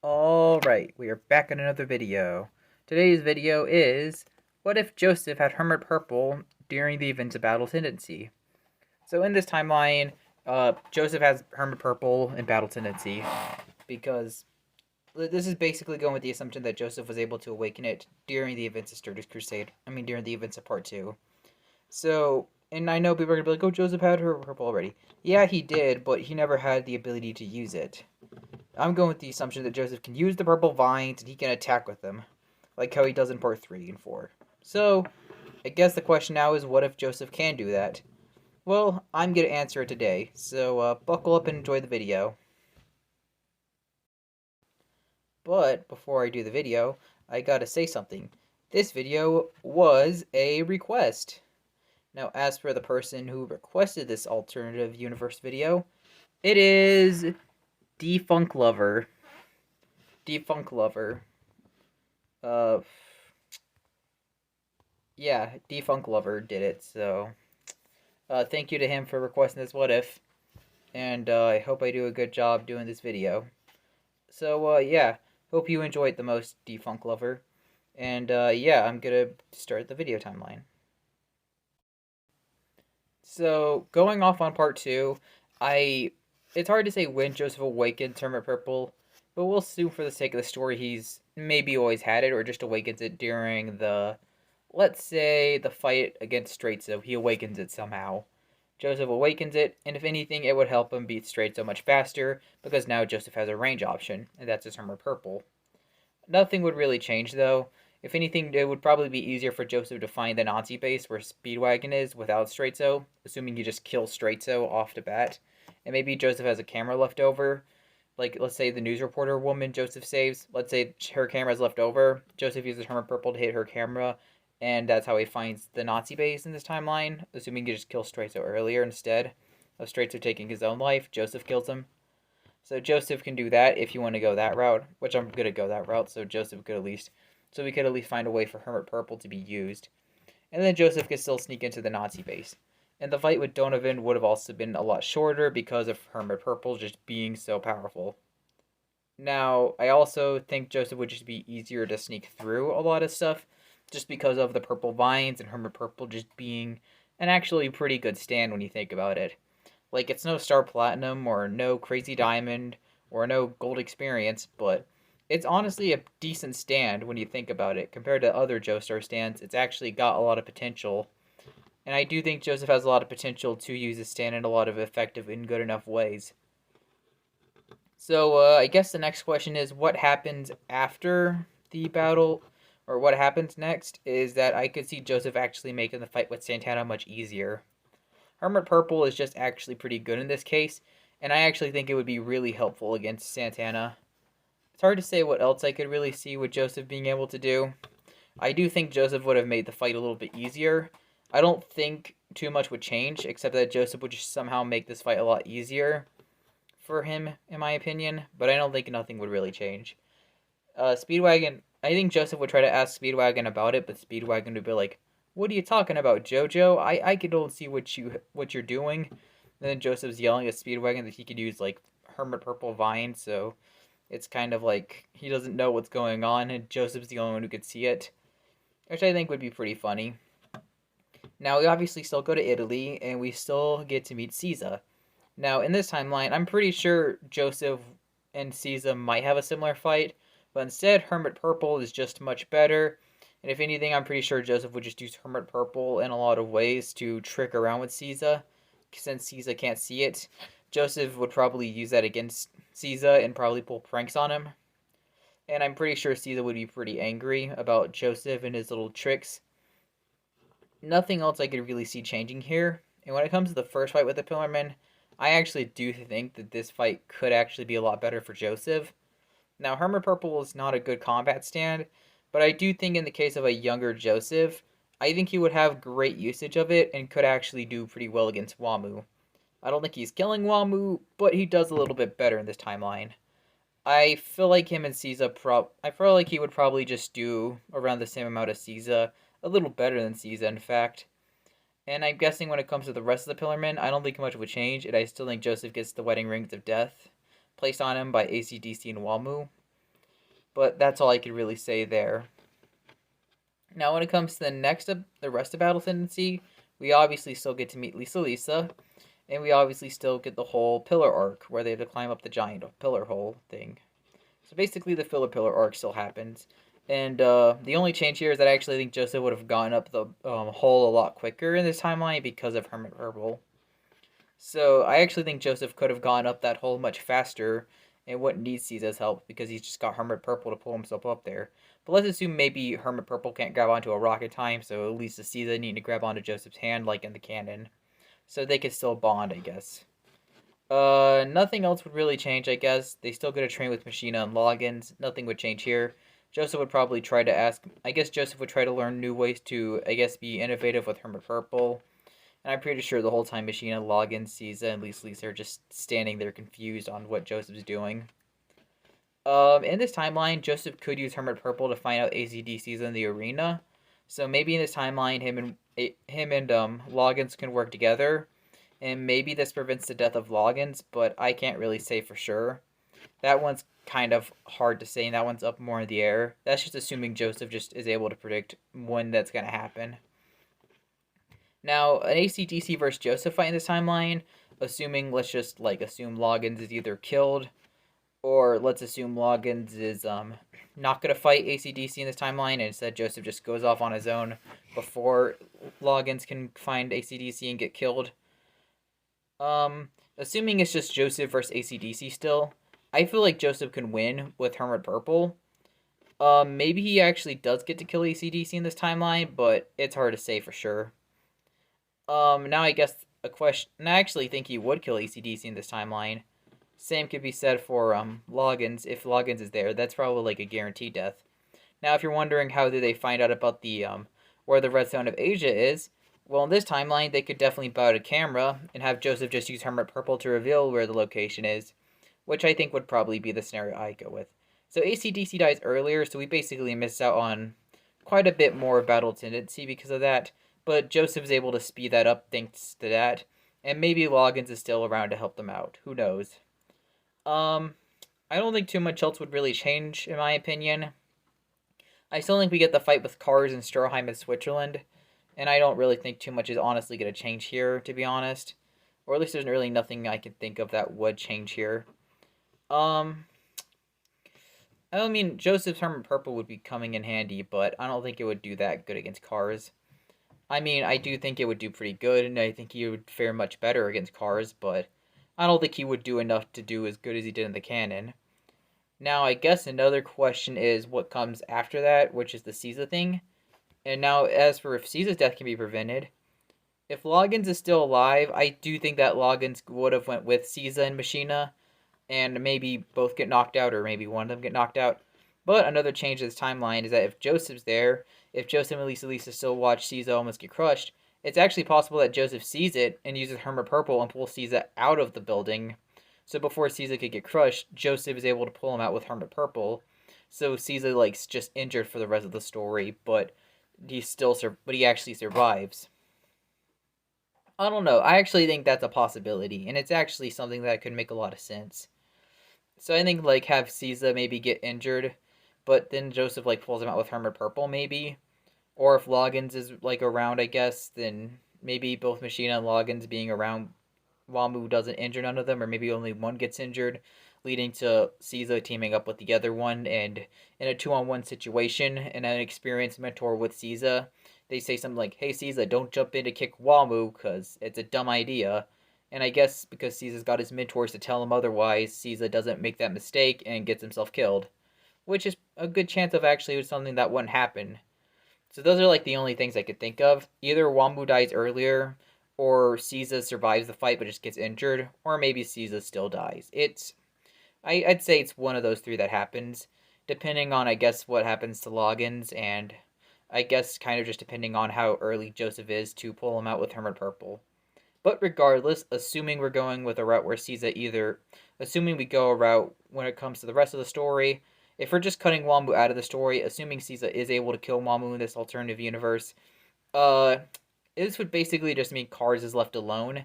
Alright, we are back in another video. Today's video is, what if Joseph had Hermit Purple during the events of Battle Tendency? So in this timeline, Joseph has Hermit Purple in Battle Tendency, because this is basically going with the assumption that Joseph was able to awaken it during the events of Sturgis Crusade. During the events of Part 2. So, and I know people are going to be like, oh, Joseph had Hermit Purple already. Yeah, he did, but he never had the ability to use it. I'm going with the assumption that Joseph can use the purple vines and he can attack with them, like how he does in part 3 and 4. So, I guess the question now is, what if Joseph can do that? Well, I'm going to answer it today, so buckle up and enjoy the video. But before I do the video, I gotta say something. This video was a request. Now, as for the person who requested this alternative universe video, it is Defunk Lover. Defunk Lover. Yeah, Defunk Lover did it, so thank you to him for requesting this what if, and I hope I do a good job doing this video. So yeah, hope you enjoyed the most, Defunk Lover, and yeah, I'm gonna start the video timeline. So going off on part 2, it's hard to say when Joseph awakened Hermit Purple, but we'll assume for the sake of the story he's maybe always had it or just awakens it during the, let's say, the fight against Straitso. He awakens it somehow. Joseph awakens it, and if anything, it would help him beat Straitso much faster, because now Joseph has a range option, and that's his Hermit Purple. Nothing would really change, though. If anything, it would probably be easier for Joseph to find the Nazi base where Speedwagon is without Straitso, assuming he just kills Straitso off the bat. And maybe Joseph has a camera left over. Like, let's say the news reporter woman Joseph saves. Let's say her camera's left over. Joseph uses Hermit Purple to hit her camera, and that's how he finds the Nazi base in this timeline, assuming he just kills Straitso earlier instead of Straitso taking his own life. Joseph kills him. So Joseph can do that if you want to go that route, which I'm going to go that route, so Joseph could at least, so we could at least find a way for Hermit Purple to be used. And then Joseph could still sneak into the Nazi base. And the fight with Donovan would have also been a lot shorter because of Hermit Purple just being so powerful. Now, I also think Joseph would just be easier to sneak through a lot of stuff, just because of the purple vines and Hermit Purple just being an actually pretty good stand when you think about it. Like, it's no Star Platinum or no Crazy Diamond or no Gold Experience, but it's honestly a decent stand when you think about it. Compared to other Joestar stands, it's actually got a lot of potential. And I do think Joseph has a lot of potential to use this stand in a lot of effective and good enough ways. So, I guess the next question is, what happens after the battle? Or what happens next is that I could see Joseph actually making the fight with Santana much easier. Hermit Purple is just actually pretty good in this case, and I actually think it would be really helpful against Santana. It's hard to say what else I could really see with Joseph being able to do. I do think Joseph would have made the fight a little bit easier. I don't think too much would change, except that Joseph would just somehow make this fight a lot easier for him, in my opinion, but I don't think nothing would really change. Speedwagon, I think Joseph would try to ask Speedwagon about it, but Speedwagon would be like, "What are you talking about, JoJo? I could only see what you're doing." And then Joseph's yelling at Speedwagon that he could use like Hermit Purple Vine, so it's kind of like he doesn't know what's going on, and Joseph's the only one who could see it, which I think would be pretty funny. Now we obviously still go to Italy, and we still get to meet Caesar. Now in this timeline, I'm pretty sure Joseph and Caesar might have a similar fight, but instead Hermit Purple is just much better. And if anything, I'm pretty sure Joseph would just use Hermit Purple in a lot of ways to trick around with Caesar. Since Caesar can't see it, Joseph would probably use that against Caesar and probably pull pranks on him. And I'm pretty sure Caesar would be pretty angry about Joseph and his little tricks. Nothing else I could really see changing here. And when it comes to the first fight with the Pillarmen, I actually do think that this fight could actually be a lot better for Joseph. Now, Hermit Purple is not a good combat stand, but I do think in the case of a younger Joseph, I think he would have great usage of it and could actually do pretty well against Wamu. I don't think he's killing Wamu, but he does a little bit better in this timeline. I feel like him and Caesar I feel like he would probably just do around the same amount as Caesar, a little better than Caesar, in fact. And I'm guessing when it comes to the rest of the Pillarmen, I don't think much would change, and I still think Joseph gets the Wedding Rings of Death placed on him by ACDC and Wamu. But that's all I could really say there. Now, when it comes to the rest of Battle Tendency, we obviously still get to meet Lisa, and we obviously still get the whole pillar arc where they have to climb up the giant pillar hole thing. So basically, the filler pillar arc still happens, and the only change here is that I actually think Joseph would have gone up the hole a lot quicker in this timeline because of Hermit Purple. So I actually think Joseph could have gone up that hole much faster and wouldn't need Caesar's help because he's just got Hermit Purple to pull himself up there. But let's assume maybe Hermit Purple can't grab onto a rock in time, so at least the Caesar need to grab onto Joseph's hand like in the canon. So they could still bond, I guess. Nothing else would really change, I guess. They still get to train with Machina and Loggins. Nothing would change here. Joseph would probably try to ask. I guess Joseph would try to learn new ways to, I guess, be innovative with Hermit Purple. And I'm pretty sure the whole time Machina, Loggins, Caesar, and Lisa are just standing there confused on what Joseph's doing. In this timeline, Joseph could use Hermit Purple to find out ACDC's in the arena. So maybe in this timeline, him and Loggins can work together, and maybe this prevents the death of Loggins, but I can't really say for sure. That one's kind of hard to say, and that one's up more in the air. That's just assuming Joseph just is able to predict when that's going to happen. Now, an ACDC versus Joseph fight in this timeline, let's just assume Loggins is either killed, or let's assume Loggins is not going to fight ACDC in this timeline, and instead Joseph just goes off on his own before Loggins can find ACDC and get killed. Assuming it's just Joseph versus ACDC still, I feel like Joseph can win with Hermit Purple. Maybe he actually does get to kill ACDC in this timeline, but it's hard to say for sure. Now I guess a question, and I actually think he would kill ACDC in this timeline. Same could be said for Loggins. If Loggins is there, that's probably like a guaranteed death. Now, if you're wondering how did they find out about the where the Red Zone of Asia is, well, in this timeline, they could definitely buy out a camera and have Joseph just use Hermit Purple to reveal where the location is, which I think would probably be the scenario I go with. So ACDC dies earlier, so we basically miss out on quite a bit more battle tendency because of that, but Joseph is able to speed that up thanks to that, and maybe Loggins is still around to help them out. Who knows? I don't think too much else would really change, in my opinion. I still think we get the fight with Cars and Stroheim in Switzerland, and I don't really think too much is honestly going to change here, to be honest. Or at least there's really nothing I can think of that would change here. I mean, Joseph's Hermit Purple would be coming in handy, but I don't think it would do that good against Cars. I mean, I do think it would do pretty good, and I think he would fare much better against Cars, but I don't think he would do enough to do as good as he did in the canon. Now, I guess another question is what comes after that, which is the Caesar thing. And now, as for if Caesar's death can be prevented, if Loggins is still alive, I do think that Loggins would have went with Caesar and Machina, and maybe both get knocked out, or maybe one of them get knocked out. But another change to this timeline is that if Joseph's there, if Joseph and Lisa still watch Caesar almost get crushed, it's actually possible that Joseph sees it and uses Hermit Purple and pulls Caesar out of the building. So before Caesar could get crushed, Joseph is able to pull him out with Hermit Purple. So Caesar just injured for the rest of the story, but he actually survives. I don't know. I actually think that's a possibility, and it's actually something that could make a lot of sense. So I think have Caesar maybe get injured, but then Joseph pulls him out with Hermit Purple maybe, or if Loggins is around, I guess, then maybe both Machina and Loggins being around, Wamu doesn't injure none of them, or maybe only one gets injured, leading to Caesar teaming up with the other one, and in a 2-on-1 situation, and an experienced mentor with Caesar, they say something like, "Hey Caesar, don't jump in to kick Wamu, because it's a dumb idea." And I guess because Caesar's got his mentors to tell him otherwise, Caesar doesn't make that mistake and gets himself killed. Which is a good chance of actually something that wouldn't happen. So those are the only things I could think of. Either Wambu dies earlier, or Caesar survives the fight but just gets injured, or maybe Caesar still dies. I'd say it's one of those three that happens, depending on, I guess, what happens to Loggins, and I guess kind of just depending on how early Joseph is to pull him out with Hermit Purple. But regardless, assuming we're going with a route where assuming we go a route when it comes to the rest of the story, if we're just cutting Wambu out of the story, assuming Caesar is able to kill Wambu in this alternative universe, this would basically just mean Cars is left alone,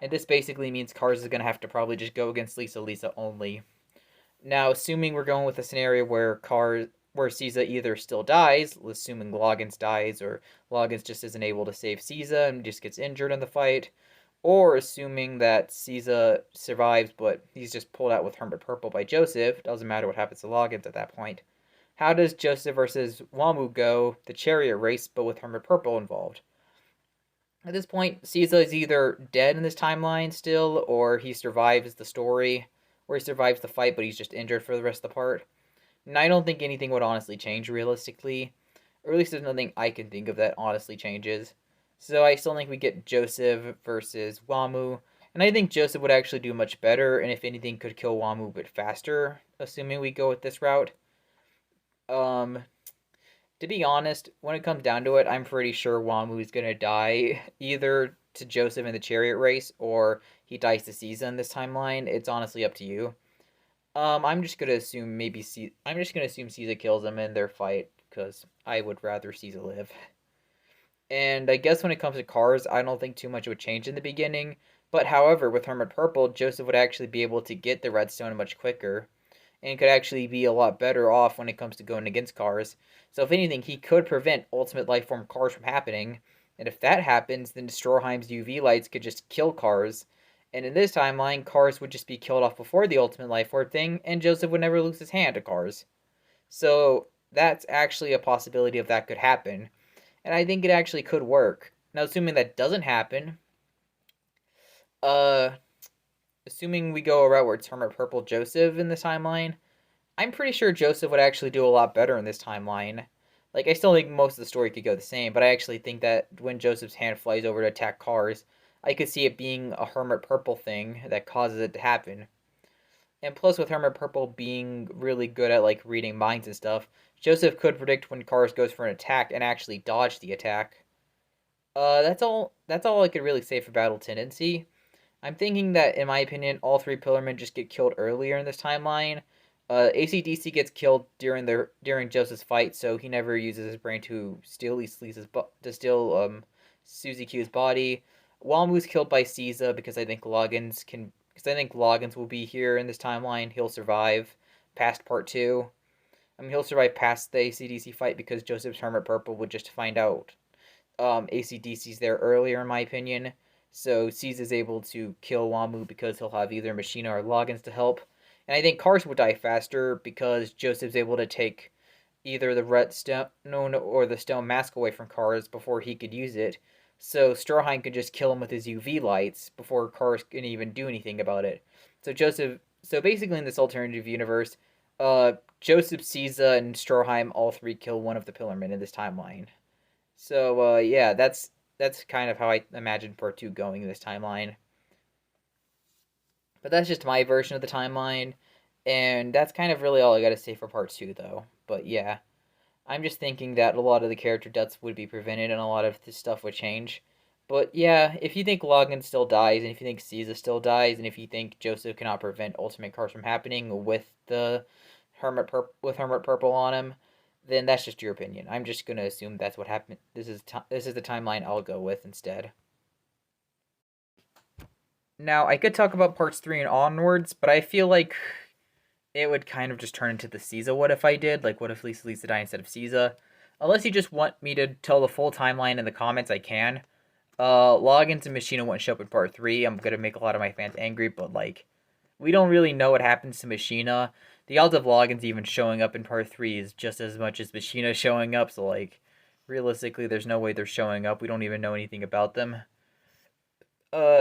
and this basically means Cars is going to have to probably just go against Lisa only. Now, assuming we're going with a scenario where Caesar either still dies, assuming Loggins dies, or Loggins just isn't able to save Caesar and just gets injured in the fight, or assuming that Caesar survives but he's just pulled out with Hermit Purple by Joseph, doesn't matter what happens to Loggins at that point. How does Joseph versus Wamu go, the chariot race, but with Hermit Purple involved? At this point, Caesar is either dead in this timeline still, or he survives the story, or he survives the fight, but he's just injured for the rest of the part. And I don't think anything would honestly change realistically, or at least there's nothing I can think of that honestly changes. So I still think we get Joseph versus Wamu, and I think Joseph would actually do much better, and if anything, could kill Wamu a bit faster, assuming we go with this route. Um, to be honest, when it comes down to it, I'm pretty sure Wamu is gonna die either to Joseph in the chariot race or he dies to Caesar in this timeline. It's honestly up to you. I'm just gonna assume I'm just gonna assume Caesar kills him in their fight because I would rather Caesar live. And I guess when it comes to cars, I don't think too much would change in the beginning. But however, with Hermit Purple, Joseph would actually be able to get the redstone much quicker and could actually be a lot better off when it comes to going against cars. So if anything, he could prevent Ultimate Lifeform cars from happening. And if that happens, then Stroheim's UV lights could just kill cars. And in this timeline, cars would just be killed off before the Ultimate Lifeform thing, and Joseph would never lose his hand to cars. So that's actually a possibility of that could happen. And I think it actually could work. Now, assuming that doesn't happen, uh, assuming we go a route where it's Hermit Purple Joseph in this timeline, I'm pretty sure Joseph would actually do a lot better in this timeline. Like, I still think most of the story could go the same, but I actually think that when Joseph's hand flies over to attack cars, I could see it being a Hermit Purple thing that causes it to happen. And plus, with Hermit Purple being really good at, like, reading minds and stuff, Joseph could predict when cars goes for an attack and actually dodge the attack. That's all I could really say for battle tendency. I'm thinking that, in my opinion, all three Pillarmen just get killed earlier in this timeline. ACDC gets killed during Joseph's fight, so he never uses his brain to steal Suzy Q's body. Walmu's killed by Caesar because I think Loggins will be here in this timeline. He'll survive past part two. I mean, he'll survive past the ACDC fight because Joseph's Hermit Purple would just find out ACDC's there earlier, in my opinion. So Caesar's able to kill Wamu because he'll have either Machina or Loggins to help. And I think Cars would die faster because Joseph's able to take either the redstone or the stone mask away from Cars before he could use it. So Stroheim could just kill him with his UV lights before Cars can even do anything about it. So basically in this alternative universe, Joseph, Caesar, and Stroheim all three kill one of the Pillarmen in this timeline. So yeah, that's kind of how I imagine part two going in this timeline. But that's just my version of the timeline, and that's kind of really all I got to say for part two, though. But yeah, I'm just thinking that a lot of the character deaths would be prevented and a lot of this stuff would change. But yeah, if you think Logan still dies, and if you think Caesar still dies, and if you think Joseph cannot prevent Ultimate Cars from happening with the Hermit Purple on him, then that's just your opinion. I'm just gonna assume that's what happened. This is the timeline I'll go with instead. Now I could talk about parts three and onwards, but I feel like it would kind of just turn into the Caesar what if I did. Like, what if Lisa died instead of Caesar? Unless you just want me to tell the full timeline in the comments, I can. Loggins and Machina won't show up in part three. I'm gonna make a lot of my fans angry, but like, we don't really know what happens to Machina. The odds of Loggins even showing up in part three is just as much as Machina showing up. So like, realistically, there's no way they're showing up. We don't even know anything about them.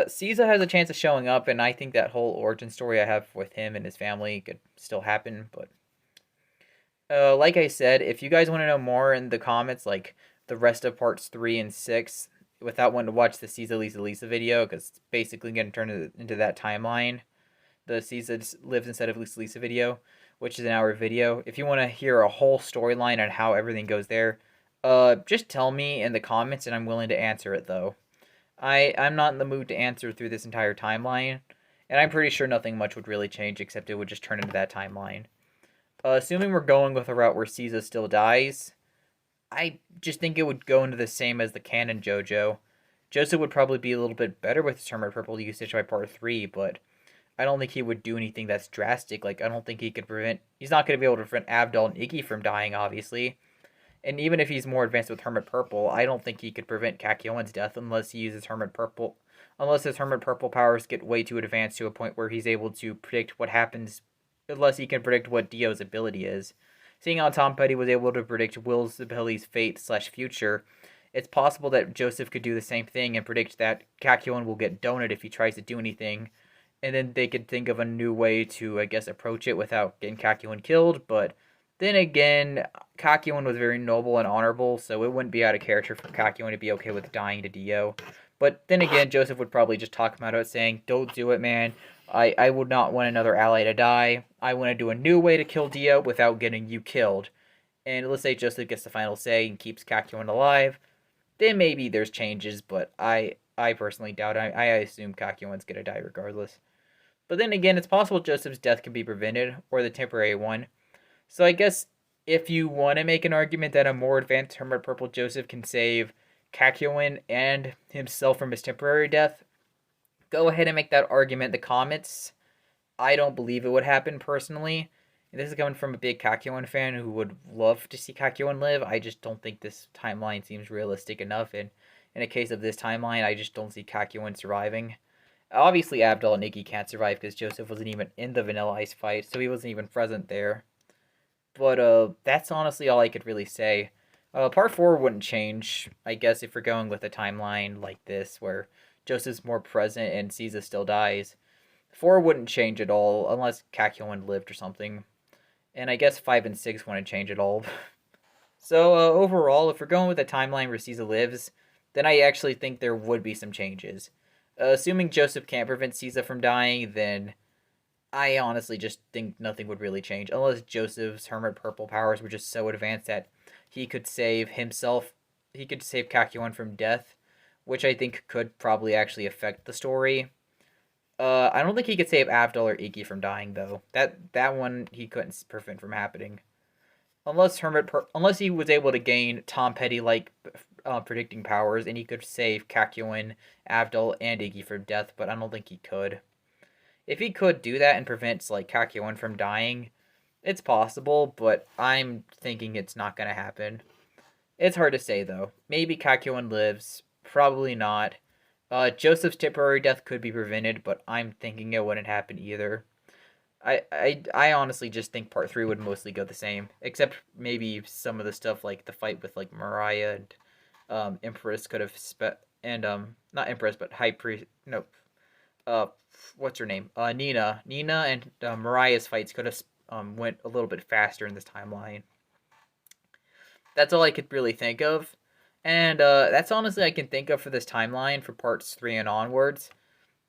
Caesar has a chance of showing up, and I think that whole origin story I have with him and his family could still happen. But like I said, if you guys want to know more in the comments, like the rest of parts 3 and 6, without wanting to watch the Caesar Lisa video, because it's basically going to turn into that timeline, the Caesar lives instead of Lisa video, which is an hour video. If you want to hear a whole storyline on how everything goes there, just tell me in the comments, and I'm willing to answer it though. I'm not in the mood to answer through this entire timeline, and I'm pretty sure nothing much would really change except it would just turn into that timeline. Assuming we're going with a route where Caesar still dies, I just think it would go into the same as the canon JoJo. Joseph would probably be a little bit better with his Hermit Purple usage by part 3, but I don't think he would do anything that's drastic. Like, I don't think he could prevent. He's not going to be able to prevent Abdul and Iggy from dying, obviously. And even if he's more advanced with Hermit Purple, I don't think he could prevent Kakyoin's death unless he uses Hermit Purple. Unless his Hermit Purple powers get way too advanced to a point where he's able to predict what happens. Unless he can predict what Dio's ability is. Seeing how Tom Petty was able to predict Will's ability's fate/future, it's possible that Joseph could do the same thing and predict that Kakyoin will get donut if he tries to do anything. And then they could think of a new way to, I guess, approach it without getting Kakyoin killed. But then again, Kakyoin was very noble and honorable, so it wouldn't be out of character for Kakyoin to be okay with dying to Dio. But then again, Joseph would probably just talk him out of it, saying, "Don't do it, man. I would not want another ally to die. I want to do a new way to kill Dio without getting you killed." And let's say Joseph gets the final say and keeps Kakyoin alive. Then maybe there's changes, but I personally doubt it. I assume Kakyoin's going to die regardless. But then again, it's possible Joseph's death can be prevented, or the temporary one. So I guess if you want to make an argument that a more advanced Hermit Purple Joseph can save Kakyoin and himself from his temporary death, go ahead and make that argument in the comments. I don't believe it would happen personally. And this is coming from a big Kakyoin fan who would love to see Kakyoin live. I just don't think this timeline seems realistic enough. And in a case of this timeline, I just don't see Kakyoin surviving. Obviously, Abdul and Iggy can't survive because Joseph wasn't even in the Vanilla Ice fight, so he wasn't even present there. But that's honestly all I could really say. Part 4 wouldn't change, I guess, if we're going with a timeline like this, where Joseph's more present and Caesar still dies. 4 wouldn't change at all, unless Kakyoin lived or something. And I guess 5 and 6 wouldn't change at all. So, overall, if we're going with a timeline where Caesar lives, then I actually think there would be some changes. Assuming Joseph can't prevent Caesar from dying, then I honestly just think nothing would really change. Unless Joseph's Hermit Purple powers were just so advanced that he could save himself, he could save Kakyoin from death, which I think could probably actually affect the story. I don't think he could save Abdul or Iggy from dying, though. That one he couldn't prevent from happening. Unless he was able to gain Tom Petty-like predicting powers, and he could save Kakyoin, Abdul, and Iggy from death, but I don't think he could. If he could do that and prevents like Kakyoin from dying, it's possible, but I'm thinking it's not going to happen. It's hard to say, though. Maybe Kakyoin lives. Probably not. Joseph's temporary death could be prevented, but I'm thinking it wouldn't happen either. I honestly just think part 3 would mostly go the same, except maybe some of the stuff like the fight with like Mariah and Empress could have not Empress but High Priest, no, what's her name, Nina and Mariah's fights could have went a little bit faster in this timeline. That's all I could really think of, and that's honestly I can think of for this timeline for parts 3 and onwards.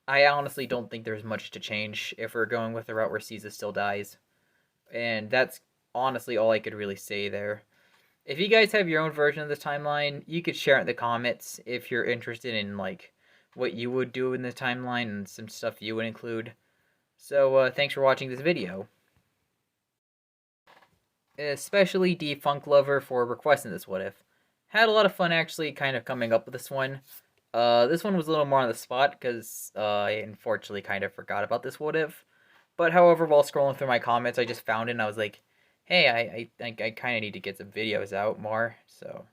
I honestly don't think there's much to change if we're going with the route where Caesar still dies. And that's honestly all I could really say there. If you guys have your own version of this timeline, you could share it in the comments if you're interested in like what you would do in the timeline and some stuff you would include. So thanks for watching this video. Especially Defunct Lover for requesting this what if. Had a lot of fun actually kind of coming up with this one. This one was a little more on the spot because I unfortunately kind of forgot about this what if. But however, while scrolling through my comments, I just found it and I was like, hey, I think I kind of need to get some videos out more. So,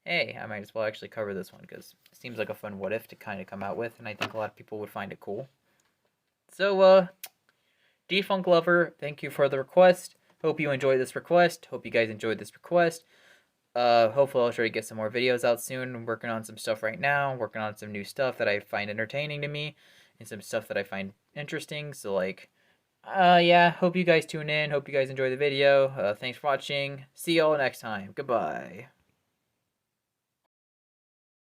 hey, I might as well actually cover this one because it seems like a fun what if to kind of come out with. And I think a lot of people would find it cool. So, Defunct Lover, thank you for the request. Hope you enjoyed this request. Hope you guys enjoyed this request. Hopefully I'll try to get some more videos out soon. I'm working on some stuff right now. I'm working on some new stuff that I find entertaining to me. And some stuff that I find interesting. So, like, yeah, hope you guys tune in. Hope you guys enjoy the video. Thanks for watching. See y'all next time. Goodbye.